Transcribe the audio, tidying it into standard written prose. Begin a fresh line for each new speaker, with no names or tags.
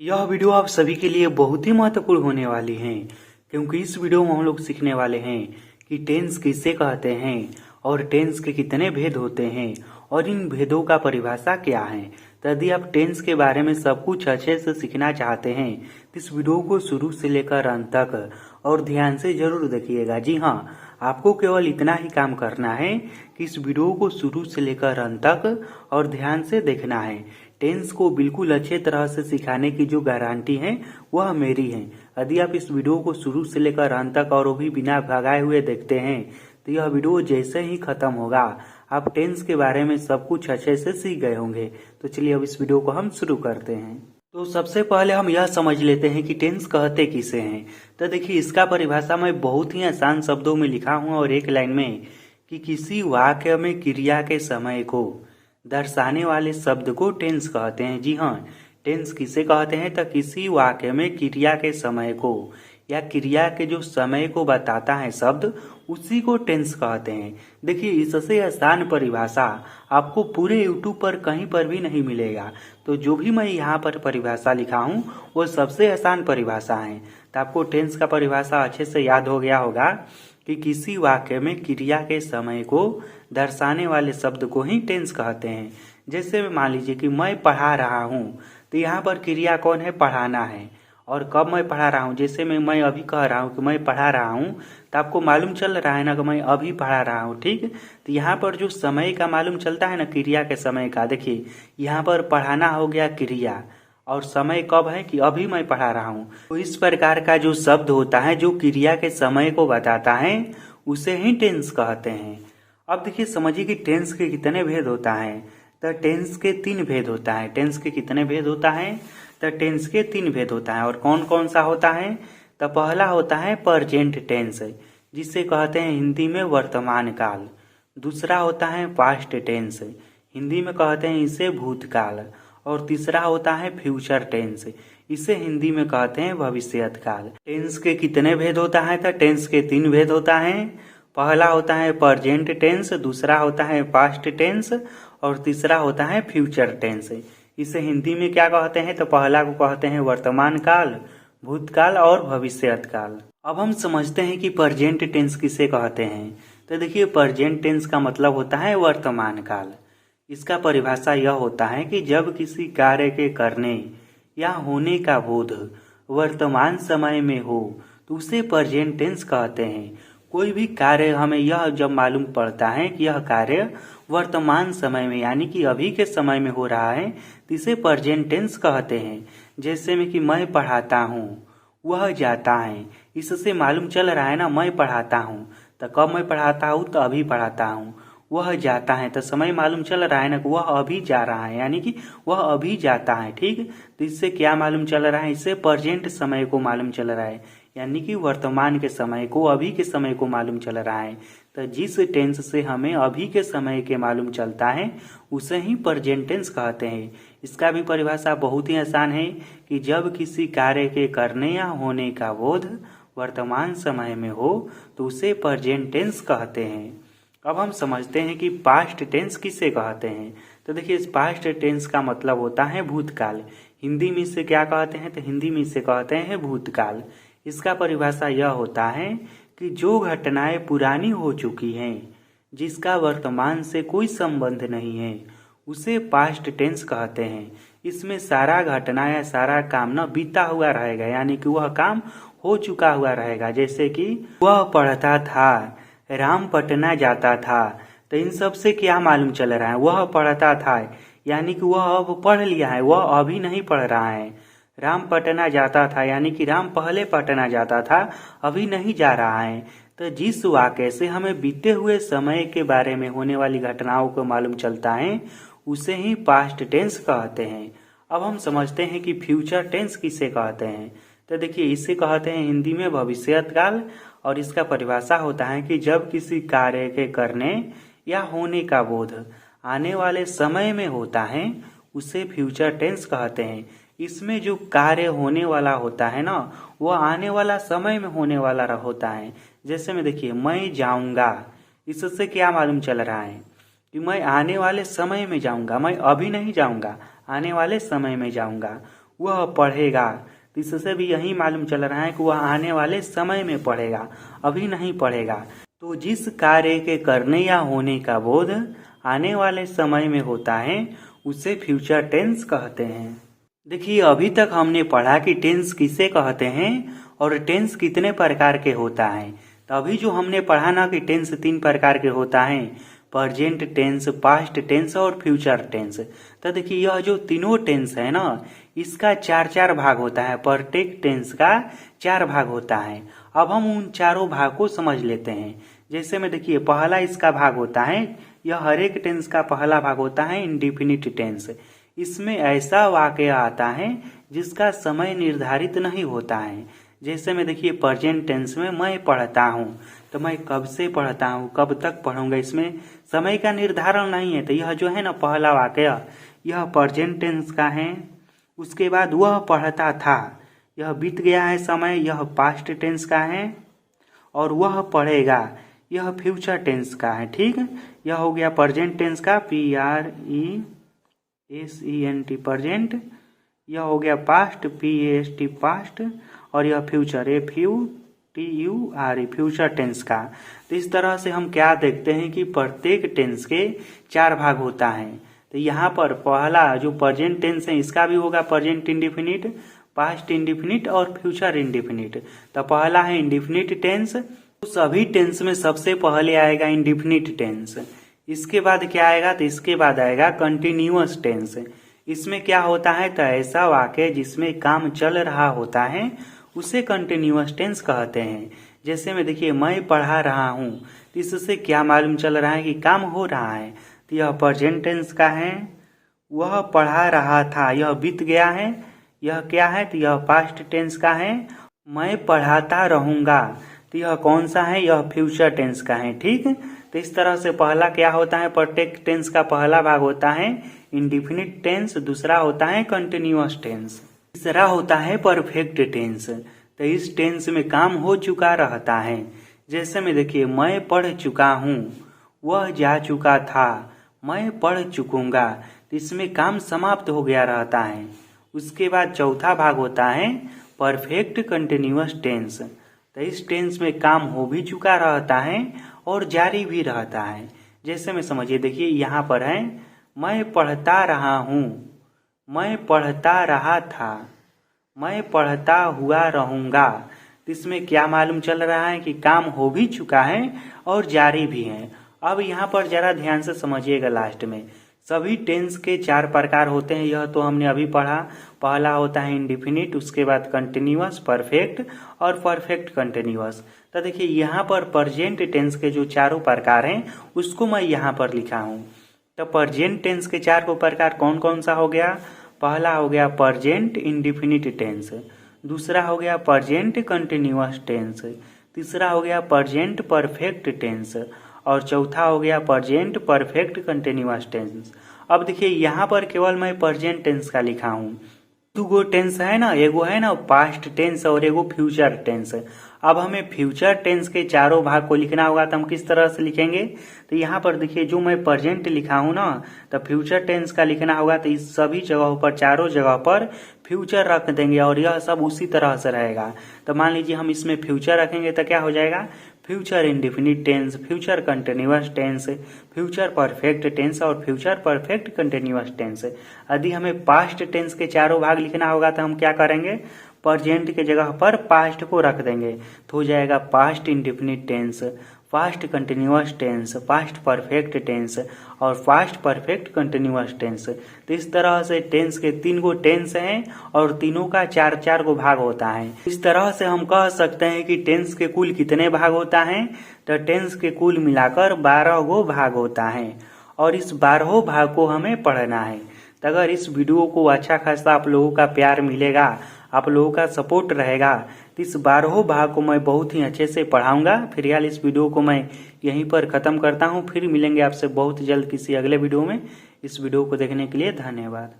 यह वीडियो आप सभी के लिए बहुत ही महत्वपूर्ण होने वाली है, क्योंकि इस वीडियो में हम लोग सीखने वाले हैं कि टेंस किसे कहते हैं और टेंस के कितने भेद होते हैं और इन भेदों का परिभाषा क्या है। तो यदि आप टेंस के बारे में सब कुछ अच्छे से सीखना चाहते हैं तो इस वीडियो को शुरू से लेकर अंत तक और ध्यान से जरूर देखिएगा। जी हाँ, आपको केवल इतना ही काम करना है कि इस वीडियो को शुरू से लेकर अंत तक और ध्यान से देखना है। टेंस को बिल्कुल अच्छे तरह से सिखाने की जो गारंटी है वह मेरी है। यदि आप इस वीडियो को शुरू से लेकर अंत तक और वो भी बिना भगाए हुए देखते हैं तो यह वीडियो जैसे ही खत्म होगा आप टेंस के बारे में सब कुछ अच्छे से सीख गए होंगे। तो चलिए अब इस वीडियो को हम शुरू करते हैं। तो सबसे पहले हम यह समझ लेते हैं कि टेंस कहते किसे हैं। तो देखिए, इसका परिभाषा मैं बहुत ही आसान शब्दों में लिखा हूँ और एक लाइन में कि किसी वाक्य में क्रिया के समय को दर्शाने वाले शब्द को टेंस कहते हैं। जी हाँ, टेंस किसे कहते हैं तो किसी वाक्य में क्रिया के समय को या क्रिया के जो समय को बताता है शब्द उसी को टेंस कहते हैं। देखिए, इससे आसान परिभाषा आपको पूरे यूट्यूब पर कहीं पर भी नहीं मिलेगा। तो जो भी मैं यहाँ पर परिभाषा लिखा हूँ वो सबसे आसान परिभाषा है। तो आपको टेंस का परिभाषा अच्छे से याद हो गया होगा कि किसी वाक्य में क्रिया के समय को दर्शाने वाले शब्द को ही टेंस कहते हैं। जैसे मान लीजिए कि मैं पढ़ा रहा हूँ, तो यहाँ पर क्रिया कौन है? पढ़ाना है। और कब मैं पढ़ा रहा हूँ? जैसे मैं अभी कह रहा हूँ कि मैं पढ़ा रहा हूँ, तो आपको मालूम चल रहा है ना कि मैं अभी पढ़ा रहा हूँ, ठीक। तो यहाँ पर जो समय का मालूम चलता है ना, क्रिया के समय का, देखिए यहाँ पर पढ़ाना हो गया क्रिया और समय कब है कि अभी मैं पढ़ा रहा हूँ। तो इस प्रकार का जो शब्द होता है जो क्रिया के समय को बताता है उसे ही टेंस कहते हैं। अब देखिए, समझिए कि टेंस के कितने भेद होता है। तो टेंस के 3 भेद होता है। टेंस के कितने भेद होता है? तो टेंस के 3 भेद होता है। और कौन कौन सा होता है? तो पहला होता है प्रेजेंट टेंस, जिसे कहते हैं हिंदी में वर्तमान काल। दूसरा होता है पास्ट टेंस, हिंदी में कहते हैं इसे भूतकाल। और तीसरा होता है फ्यूचर टेंस, इसे हिंदी में कहते हैं भविष्यत काल। टेंस के कितने भेद होता है? तो टेंस के 3 भेद होता है। पहला होता है प्रेजेंट टेंस, दूसरा होता है पास्ट टेंस और तीसरा होता है फ्यूचर टेंस। इसे हिंदी में क्या कहते हैं? तो पहला को कहते हैं वर्तमान काल, भूतकाल और भविष्यत काल। अब हम समझते हैं कि प्रेजेंट टेंस किसे कहते हैं। तो देखिए, प्रेजेंट टेंस का मतलब होता है वर्तमान काल। इसका परिभाषा यह होता है कि जब किसी कार्य के करने या होने का बोध वर्तमान समय में हो तो उसे प्रेजेंट टेंस कहते हैं। कोई भी कार्य हमें यह जब मालूम पड़ता है कि यह कार्य वर्तमान समय में यानी कि अभी के समय में हो रहा है तो इसे प्रेजेंट टेंस कहते हैं। जैसे में कि मैं पढ़ाता हूँ, वह जाता है, इससे मालूम चल रहा है ना मैं पढ़ाता हूँ। तो कब मैं पढ़ाता हूँ? तो अभी पढ़ाता हूँ। वह जाता है तो समय मालूम चल रहा है ना कि वह अभी जा रहा है, यानी कि वह अभी जाता है, ठीक। तो इससे क्या मालूम चल रहा है? इससे प्रेजेंट समय को मालूम चल रहा है, यानी कि वर्तमान के समय को, अभी के समय को मालूम चल रहा है। तो जिस टेंस से हमें अभी के समय के मालूम चलता है उसे ही प्रेजेंट टेंस कहते हैं। इसका भी परिभाषा बहुत ही आसान है कि जब किसी कार्य के करने या होने का बोध वर्तमान समय में हो तो उसे प्रेजेंट टेंस कहते हैं। अब हम समझते हैं कि पास्ट टेंस किसे कहते हैं। तो देखिए, इस पास्ट टेंस का मतलब होता है भूतकाल। हिंदी में इसे क्या कहते हैं? तो हिंदी में इसे कहते हैं भूतकाल। इसका परिभाषा यह होता है कि जो घटनाएं पुरानी हो चुकी हैं, जिसका वर्तमान से कोई संबंध नहीं है, उसे पास्ट टेंस कहते हैं। इसमें सारा घटना या सारा काम न बीता हुआ रहेगा, यानी कि वह काम हो चुका हुआ रहेगा। जैसे कि वह पढ़ता था, राम पटना जाता था। तो इन सब से क्या मालूम चल रहा है? वह पढ़ता था यानी कि वह अब पढ़ लिया है, वह अभी नहीं पढ़ रहा है। राम पटना जाता था यानी कि राम पहले पटना जाता था, अभी नहीं जा रहा है। तो जिस वाक्य से हमें बीते हुए समय के बारे में होने वाली घटनाओं को मालूम चलता है उसे ही पास्ट टेंस कहते हैं। अब हम समझते हैं कि फ्यूचर टेंस किसे कहते हैं। तो देखिए, इसे कहते हैं हिंदी में भविष्यत काल। और इसका परिभाषा होता है कि जब किसी कार्य के करने या होने का बोध आने वाले समय में होता है उसे फ्यूचर टेंस कहते हैं। इसमें जो कार्य होने वाला होता है ना, वह आने वाला समय में होने वाला होता है। जैसे में देखिए, मैं जाऊंगा, इससे क्या मालूम चल रहा है कि मैं आने वाले समय में जाऊंगा, मैं अभी नहीं जाऊंगा, आने वाले समय में जाऊंगा। वह पढ़ेगा। तो इससे भी यही मालूम चल रहा है कि वह आने वाले समय में पढ़ेगा, अभी नहीं पढ़ेगा। तो जिस कार्य के करने या होने का बोध आने वाले समय में होता है उसे फ्यूचर टेंस कहते हैं। देखिए अभी तक हमने पढ़ा कि टेंस किसे कहते हैं और टेंस कितने प्रकार के होता है। तो अभी जो हमने पढ़ा ना कि टेंस 3 प्रकार के होता है, प्रेजेंट टेंस, पास्ट टेंस और फ्यूचर टेंस। तो देखिए यह जो तीनों टेंस है ना, इसका 4 भाग होता है। प्रत्येक टेंस का 4 भाग होता है। अब हम उन चारों भाग को समझ लेते हैं। जैसे में देखिए पहला इसका भाग होता है, यह हर एक टेंस का पहला भाग होता है इंडेफिनिट टेंस। इसमें ऐसा वाक्य आता है जिसका समय निर्धारित नहीं होता है। जैसे में देखिए प्रेजेंट टेंस में मैं पढ़ता हूँ, तो मैं कब से पढ़ता हूँ, कब तक पढ़ूंगा, इसमें समय का निर्धारण नहीं है। तो यह जो है ना पहला वाक्य, यह प्रेजेंट टेंस का है। उसके बाद वह पढ़ता था, यह बीत गया है समय, यह पास्ट टेंस का है। और वह पढ़ेगा, यह फ्यूचर टेंस का है। ठीक है, यह हो गया प्रेजेंट टेंस का, PRESENT प्रेजेंट। यह हो गया पास्ट, PAST पास्ट। और यह फ्यूचर, FUTURE फ्यूचर टेंस का। तो इस तरह से हम क्या देखते हैं कि प्रत्येक टेंस के 4 भाग होता है। तो यहाँ पर पहला जो प्रेजेंट टेंस है इसका भी होगा प्रेजेंट इंडेफिनिट, पास्ट इंडेफिनिट और फ्यूचर इंडेफिनिट। तो पहला है इंडेफिनिट टेंस। तो सभी टेंस में सबसे पहले आएगा इंडेफिनिट टेंस। इसके बाद क्या आएगा, तो इसके बाद आएगा कंटिन्यूअस टेंस। इसमें क्या होता है, तो ऐसा वाक्य जिसमें काम चल रहा होता है उसे कंटिन्यूअस टेंस कहते हैं। जैसे में देखिए मैं पढ़ा रहा हूँ, तो इससे क्या मालूम चल रहा है कि काम हो रहा है। तो यह प्रेजेंट टेंस का है। वह पढ़ा रहा था, यह बीत गया है। यह क्या है, तो यह पास्ट टेंस का है। मैं पढ़ाता रहूंगा, तो यह कौन सा है, यह फ्यूचर टेंस का है। ठीक है, तो इस तरह से पहला क्या होता है, प्रत्येक टेंस का पहला भाग होता है इंडेफिनिट टेंस, दूसरा होता है कंटिन्यूअस टेंस, तीसरा होता है परफेक्ट टेंस। तो इस टेंस में काम हो चुका रहता है। जैसे में देखिए मैं पढ़ चुका हूँ, वह जा चुका था, मैं पढ़ चुकूंगा। तो इसमें काम समाप्त हो गया रहता है। उसके बाद चौथा भाग होता है परफेक्ट कंटिन्यूअस टेंस। तो इस टेंस में काम हो भी चुका रहता है और जारी भी रहता है। जैसे में समझिए, देखिए यहाँ पर है मैं पढ़ता रहा हूँ, मैं पढ़ता रहा था, मैं पढ़ता हुआ रहूंगा। तो इसमें क्या मालूम चल रहा है कि काम हो भी चुका है और जारी भी है। अब यहाँ पर जरा ध्यान से समझिएगा, लास्ट में सभी टेंस के 4 प्रकार होते हैं। यह तो हमने अभी पढ़ा। पहला होता है इंडेफिनिट, उसके बाद कंटिन्यूअस, परफेक्ट और परफेक्ट कंटिन्यूअस। तो देखिए यहाँ पर प्रेजेंट टेंस के जो 4 प्रकार हैं उसको मैं यहाँ पर लिखा हूँ। तो प्रेजेंट टेंस के 4 प्रकार कौन कौन सा हो गया, पहला हो गया प्रेजेंट इंडेफिनिट टेंस, दूसरा हो गया प्रेजेंट कंटिन्यूअस टेंस, तीसरा हो गया प्रेजेंट परफेक्ट टेंस और चौथा हो गया प्रेजेंट परफेक्ट कंटिन्यूअस टेंस। अब देखिए यहाँ पर केवल मैं प्रेजेंट टेंस का लिखा हूँ। 2 टेंस है ना, एगो है ना पास्ट टेंस और एगो फ्यूचर टेंस। अब हमें फ्यूचर टेंस के 4 भाग को लिखना होगा, तो हम किस तरह से लिखेंगे, तो यहाँ पर देखिए जो मैं प्रेजेंट लिखा हूँ ना, तो फ्यूचर टेंस का लिखना होगा। तो इस सभी जगहों पर, 4 जगह पर फ्यूचर रख देंगे और यह सब उसी तरह से रहेगा। तो मान लीजिए हम इसमें फ्यूचर रखेंगे तो क्या हो जाएगा, future indefinite tense, future continuous tense, future perfect tense और फ्यूचर परफेक्ट कंटिन्यूअस टेंस। यदि हमें पास्ट टेंस के 4 भाग लिखना होगा तो हम क्या करेंगे, प्रेजेंट के जगह पर पास्ट को रख देंगे, तो हो जाएगा past indefinite tense, past continuous tense, past perfect tense और पास्ट परफेक्ट कंटिन्यूअस टेंस। तो इस तरह से टेंस के 3 टेंस हैं और तीनों का 4 भाग होता है। इस तरह से हम कह सकते हैं कि टेंस के कुल कितने भाग होता है, तो टेंस के कुल मिलाकर 12 भाग होता है और इस 12 भाग को हमें पढ़ना है। तो अगर इस वीडियो को अच्छा खासा आप लोगों का प्यार मिलेगा, आप लोगों का सपोर्ट रहेगा, तो इस 12 भाग को मैं बहुत ही अच्छे से पढ़ाऊंगा। फिलहाल इस वीडियो को मैं यहीं पर ख़त्म करता हूं। फिर मिलेंगे आपसे बहुत जल्द किसी अगले वीडियो में। इस वीडियो को देखने के लिए धन्यवाद।